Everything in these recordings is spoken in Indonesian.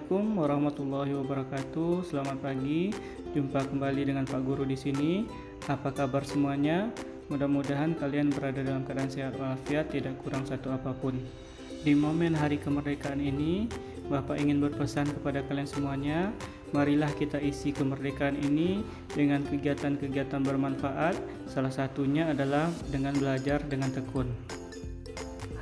Assalamualaikum warahmatullahi wabarakatuh. Selamat pagi. Jumpa kembali dengan Pak Guru di sini. Apa kabar semuanya? Mudah-mudahan kalian berada dalam keadaan sehat walafiat, tidak kurang satu apapun. Di momen hari kemerdekaan ini, Bapak ingin berpesan kepada kalian semuanya, marilah kita isi kemerdekaan ini dengan kegiatan-kegiatan bermanfaat. Salah satunya adalah dengan belajar dengan tekun.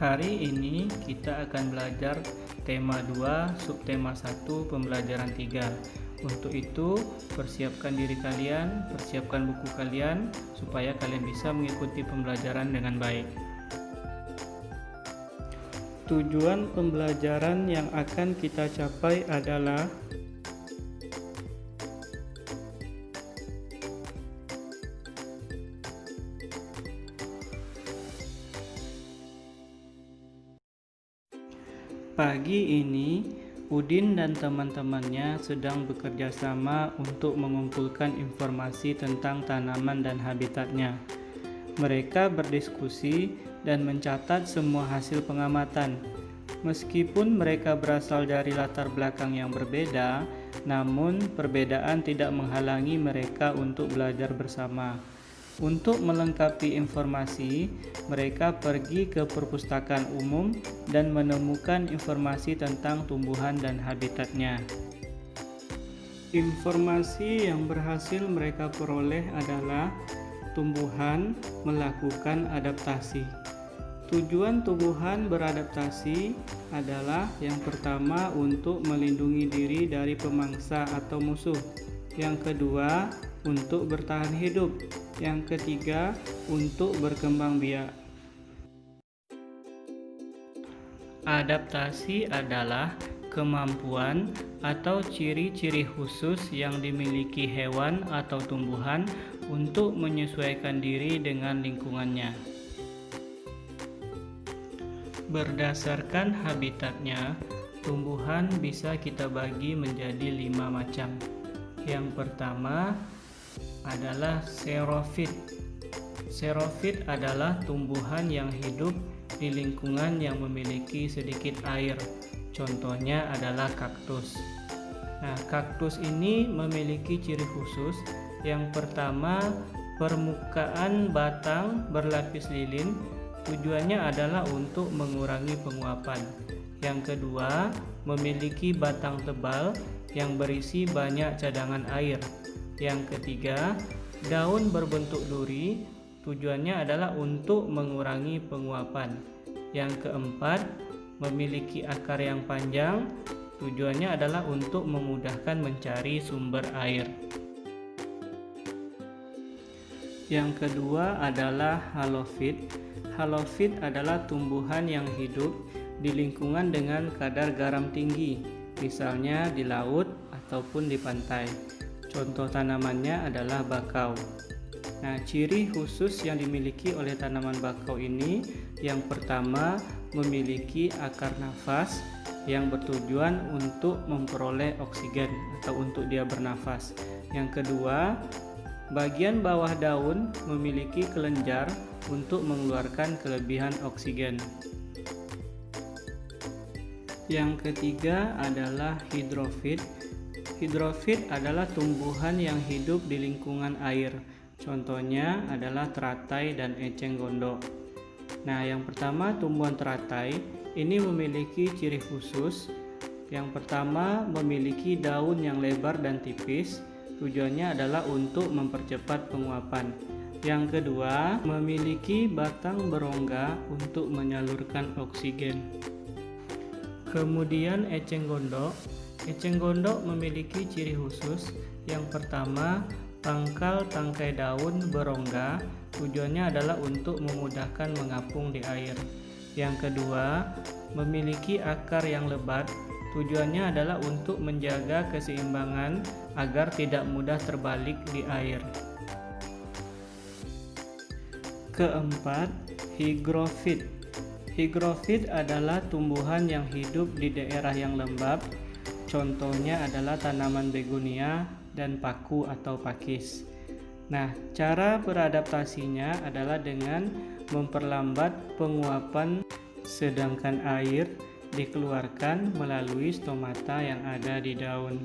Hari ini kita akan belajar tema 2, subtema 1, pembelajaran 3. Untuk itu, persiapkan diri kalian, persiapkan buku kalian, supaya kalian bisa mengikuti pembelajaran dengan baik. Tujuan pembelajaran yang akan kita capai adalah pagi ini, Udin dan teman-temannya sedang bekerja sama untuk mengumpulkan informasi tentang tanaman dan habitatnya. Mereka berdiskusi dan mencatat semua hasil pengamatan. Meskipun mereka berasal dari latar belakang yang berbeda, namun perbedaan tidak menghalangi mereka untuk belajar bersama. Untuk melengkapi informasi, mereka pergi ke perpustakaan umum dan menemukan informasi tentang tumbuhan dan habitatnya. Informasi yang berhasil mereka peroleh adalah tumbuhan melakukan adaptasi. Tujuan tumbuhan beradaptasi adalah yang pertama untuk melindungi diri dari pemangsa atau musuh. Yang kedua, untuk bertahan hidup. Yang ketiga, untuk berkembang biak. Adaptasi adalah kemampuan atau ciri-ciri khusus yang dimiliki hewan atau tumbuhan untuk menyesuaikan diri dengan lingkungannya. Berdasarkan habitatnya, tumbuhan bisa kita bagi menjadi 5 macam. Yang pertama adalah xerofit. Xerofit adalah tumbuhan yang hidup di lingkungan yang memiliki sedikit air. Contohnya adalah kaktus. Nah, kaktus ini memiliki ciri khusus. Yang pertama, permukaan batang berlapis lilin. Tujuannya adalah untuk mengurangi penguapan. Yang kedua, memiliki batang tebal yang berisi banyak cadangan air. Yang ketiga, daun berbentuk duri, tujuannya adalah untuk mengurangi penguapan. Yang keempat, memiliki akar yang panjang, tujuannya adalah untuk memudahkan mencari sumber air. Yang kedua adalah halofit. Halofit adalah tumbuhan yang hidup di lingkungan dengan kadar garam tinggi, misalnya di laut ataupun di pantai. Contoh tanamannya adalah bakau. Nah, ciri khusus yang dimiliki oleh tanaman bakau ini, yang pertama, memiliki akar nafas yang bertujuan untuk memperoleh oksigen atau untuk dia bernafas. Yang kedua, bagian bawah daun memiliki kelenjar untuk mengeluarkan kelebihan oksigen. Yang ketiga adalah hidrofit. Hidrofit adalah tumbuhan yang hidup di lingkungan air. Contohnya adalah teratai dan eceng gondok. Nah, yang pertama tumbuhan teratai ini memiliki ciri khusus. Yang pertama, memiliki daun yang lebar dan tipis. Tujuannya adalah untuk mempercepat penguapan. Yang kedua, memiliki batang berongga untuk menyalurkan oksigen. Kemudian eceng gondok. Eceng gondok memiliki ciri khusus. Yang pertama, pangkal tangkai daun berongga, tujuannya adalah untuk memudahkan mengapung di air. Yang kedua, memiliki akar yang lebat, tujuannya adalah untuk menjaga keseimbangan agar tidak mudah terbalik di air. Keempat, hygrofit. Hygrofit adalah tumbuhan yang hidup di daerah yang lembab. Contohnya adalah tanaman begonia dan paku atau pakis. Nah, cara beradaptasinya adalah dengan memperlambat penguapan, sedangkan air dikeluarkan melalui stomata yang ada di daun.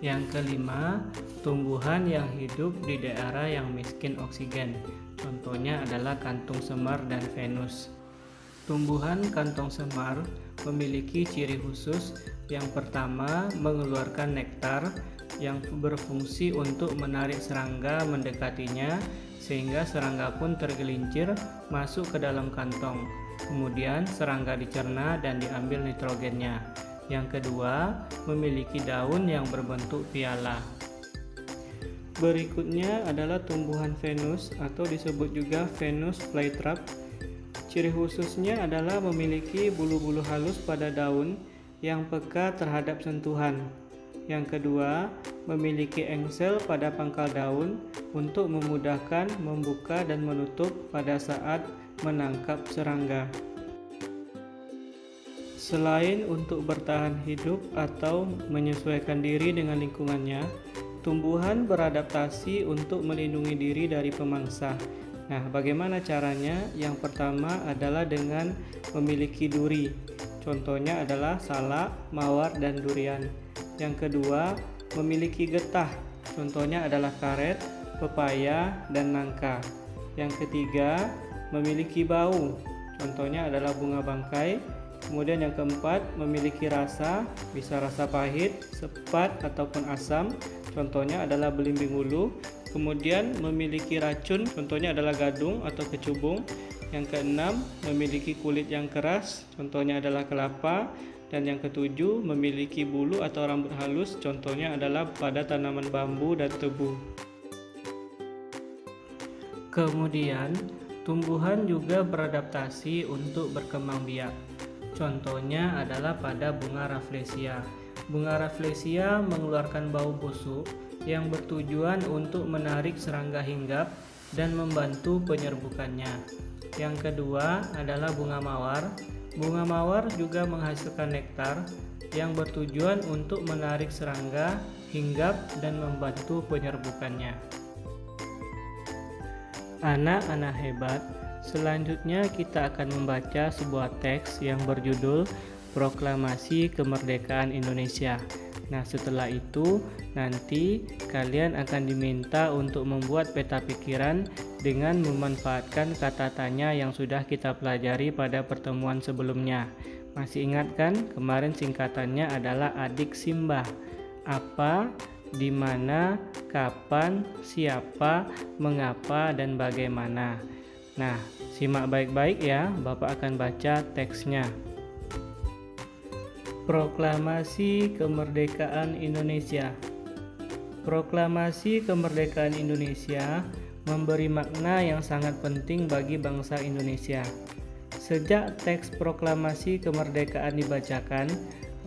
Yang kelima, tumbuhan yang hidup di daerah yang miskin oksigen. Contohnya adalah kantung semar dan venus. Tumbuhan kantong semar memiliki ciri khusus. Yang pertama, mengeluarkan nektar yang berfungsi untuk menarik serangga mendekatinya, sehingga serangga pun tergelincir masuk ke dalam kantong. Kemudian serangga dicerna dan diambil nitrogennya. Yang kedua, memiliki daun yang berbentuk piala. Berikutnya adalah tumbuhan venus atau disebut juga Venus flytrap. Ciri khususnya adalah memiliki bulu-bulu halus pada daun yang peka terhadap sentuhan. Yang kedua, memiliki engsel pada pangkal daun untuk memudahkan membuka dan menutup pada saat menangkap serangga. Selain untuk bertahan hidup atau menyesuaikan diri dengan lingkungannya, tumbuhan beradaptasi untuk melindungi diri dari pemangsa. Nah, bagaimana caranya? Yang pertama adalah dengan memiliki duri. Contohnya adalah salak, mawar, dan durian. Yang kedua, memiliki getah. Contohnya adalah karet, pepaya, dan nangka. Yang ketiga, memiliki bau. Contohnya adalah bunga bangkai. Kemudian yang keempat, memiliki rasa, bisa rasa pahit, sepat, ataupun asam. Contohnya adalah belimbing ulu. Kemudian memiliki racun, contohnya adalah gadung atau kecubung. Yang keenam, memiliki kulit yang keras, contohnya adalah kelapa. Dan yang ketujuh, memiliki bulu atau rambut halus, contohnya adalah pada tanaman bambu dan tebu. Kemudian, tumbuhan juga beradaptasi untuk berkembang biak. Contohnya adalah pada bunga Rafflesia. Bunga Rafflesia mengeluarkan bau busuk yang bertujuan untuk menarik serangga hinggap dan membantu penyerbukannya. Yang kedua adalah bunga mawar. Bunga mawar juga menghasilkan nektar yang bertujuan untuk menarik serangga hinggap dan membantu penyerbukannya. Anak-anak hebat, selanjutnya kita akan membaca sebuah teks yang berjudul Proklamasi Kemerdekaan Indonesia. Nah, setelah itu nanti kalian akan diminta untuk membuat peta pikiran dengan memanfaatkan kata tanya yang sudah kita pelajari pada pertemuan sebelumnya. Masih ingat kan? Kemarin singkatannya adalah adik Simbah. Apa, di mana, kapan, siapa, mengapa, dan bagaimana. Nah, simak baik-baik ya, Bapak akan baca teksnya. Proklamasi Kemerdekaan Indonesia. Proklamasi Kemerdekaan Indonesia memberi makna yang sangat penting bagi bangsa Indonesia. Sejak teks proklamasi kemerdekaan dibacakan,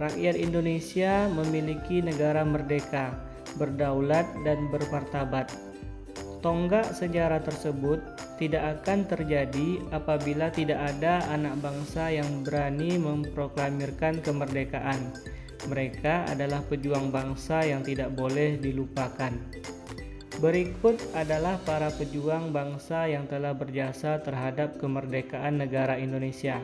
rakyat Indonesia memiliki negara merdeka, berdaulat, dan bermartabat. Tonggak sejarah tersebut tidak akan terjadi apabila tidak ada anak bangsa yang berani memproklamirkan kemerdekaan. Mereka adalah pejuang bangsa yang tidak boleh dilupakan. Berikut adalah para pejuang bangsa yang telah berjasa terhadap kemerdekaan negara Indonesia.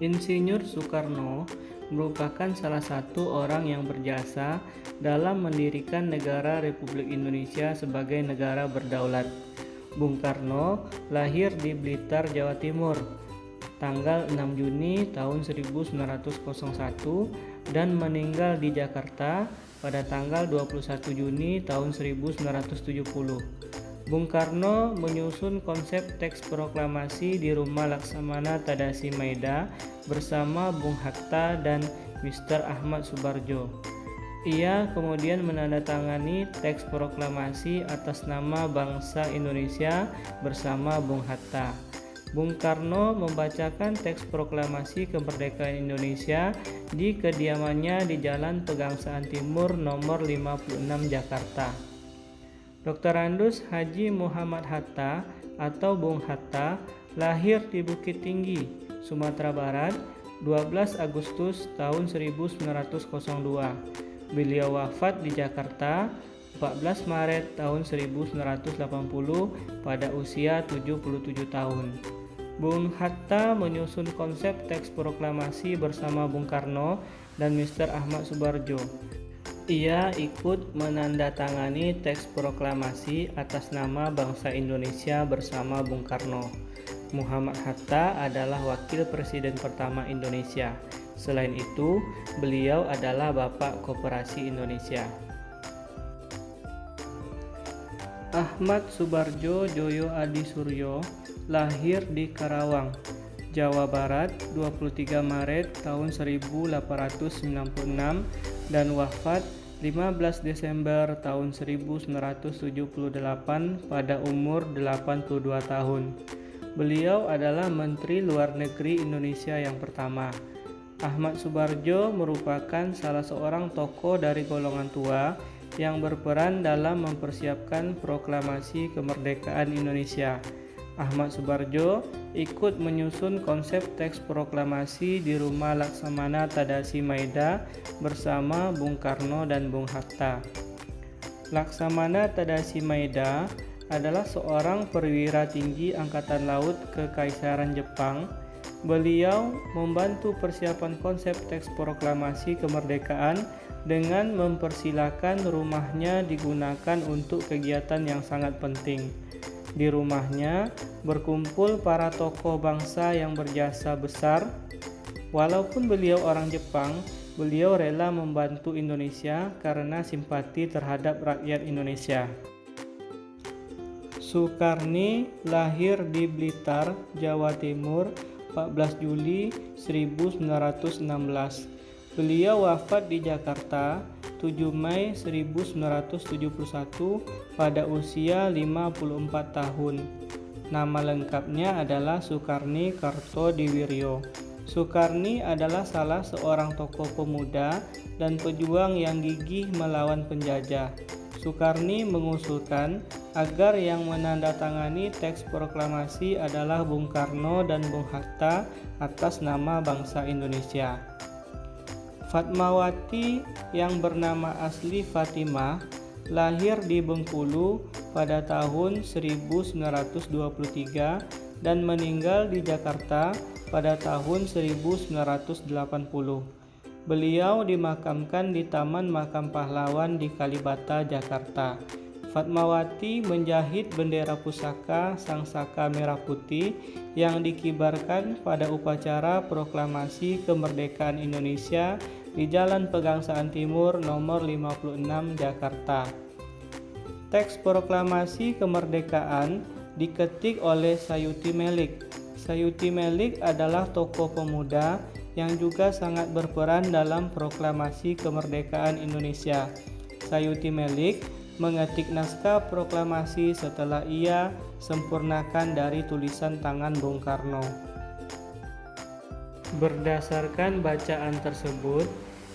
Insinyur Soekarno merupakan salah satu orang yang berjasa dalam mendirikan negara Republik Indonesia sebagai negara berdaulat. Bung Karno lahir di Blitar, Jawa Timur, tanggal 6 Juni tahun 1901 dan meninggal di Jakarta pada tanggal 21 Juni tahun 1970. Bung Karno menyusun konsep teks proklamasi di rumah Laksamana Tadasi Maeda bersama Bung Hatta dan Mr. Ahmad Subarjo. Ia kemudian menandatangani teks proklamasi atas nama bangsa Indonesia bersama Bung Hatta. Bung Karno membacakan teks proklamasi kemerdekaan Indonesia di kediamannya di Jalan Pegangsaan Timur nomor 56 Jakarta. Dr. Andus Haji Muhammad Hatta atau Bung Hatta lahir di Bukit Tinggi, Sumatera Barat, 12 Agustus tahun 1902. Beliau wafat di Jakarta 14 Maret tahun 1980 pada usia 77 tahun. Bung Hatta menyusun konsep teks proklamasi bersama Bung Karno dan Mr. Ahmad Subarjo. Ia ikut menandatangani teks proklamasi atas nama bangsa Indonesia bersama Bung Karno. Muhammad Hatta adalah wakil presiden pertama Indonesia. Selain itu, beliau adalah Bapak Koperasi Indonesia. Ahmad Subarjo Joyo Adi Suryo lahir di Karawang, Jawa Barat 23 Maret tahun 1896 dan wafat 15 Desember tahun 1978 pada umur 82 tahun. Beliau adalah Menteri Luar Negeri Indonesia yang pertama. Ahmad Subarjo merupakan salah seorang tokoh dari golongan tua yang berperan dalam mempersiapkan proklamasi kemerdekaan Indonesia. Ahmad Subarjo ikut menyusun konsep teks proklamasi di Rumah Laksamana Tadasi Maeda bersama Bung Karno dan Bung Hatta. Laksamana Tadasi Maeda adalah seorang perwira tinggi Angkatan Laut Kekaisaran Jepang. Beliau membantu persiapan konsep teks proklamasi kemerdekaan dengan mempersilahkan rumahnya digunakan untuk kegiatan yang sangat penting. Di rumahnya berkumpul para tokoh bangsa yang berjasa besar. Walaupun beliau orang Jepang, beliau rela membantu Indonesia karena simpati terhadap rakyat Indonesia. Sukarni lahir di Blitar, Jawa Timur, 14 Juli 1916. Beliau wafat di Jakarta 7 Mei 1971 pada usia 54 tahun. Nama lengkapnya adalah Sukarni Kartodiwiryo. Sukarni adalah salah seorang tokoh pemuda dan pejuang yang gigih melawan penjajah. Sukarni mengusulkan agar yang menandatangani teks proklamasi adalah Bung Karno dan Bung Hatta atas nama bangsa Indonesia. Fatmawati yang bernama asli Fatimah lahir di Bengkulu pada tahun 1923 dan meninggal di Jakarta pada tahun 1980. Beliau dimakamkan di Taman Makam Pahlawan di Kalibata, Jakarta. Fatmawati menjahit bendera pusaka Sangsaka Merah Putih yang dikibarkan pada upacara proklamasi kemerdekaan Indonesia di Jalan Pegangsaan Timur nomor 56 Jakarta. Teks proklamasi kemerdekaan diketik oleh Sayuti Melik. Sayuti Melik adalah tokoh pemuda yang juga sangat berperan dalam proklamasi kemerdekaan Indonesia. Sayuti Melik mengetik naskah proklamasi setelah ia sempurnakan dari tulisan tangan Bung Karno. Berdasarkan bacaan tersebut,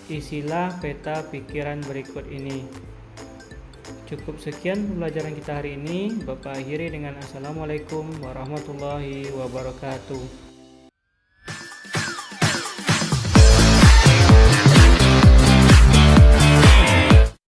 isilah peta pikiran berikut ini. Cukup sekian pembelajaran kita hari ini. Bapak akhiri dengan Assalamualaikum warahmatullahi wabarakatuh.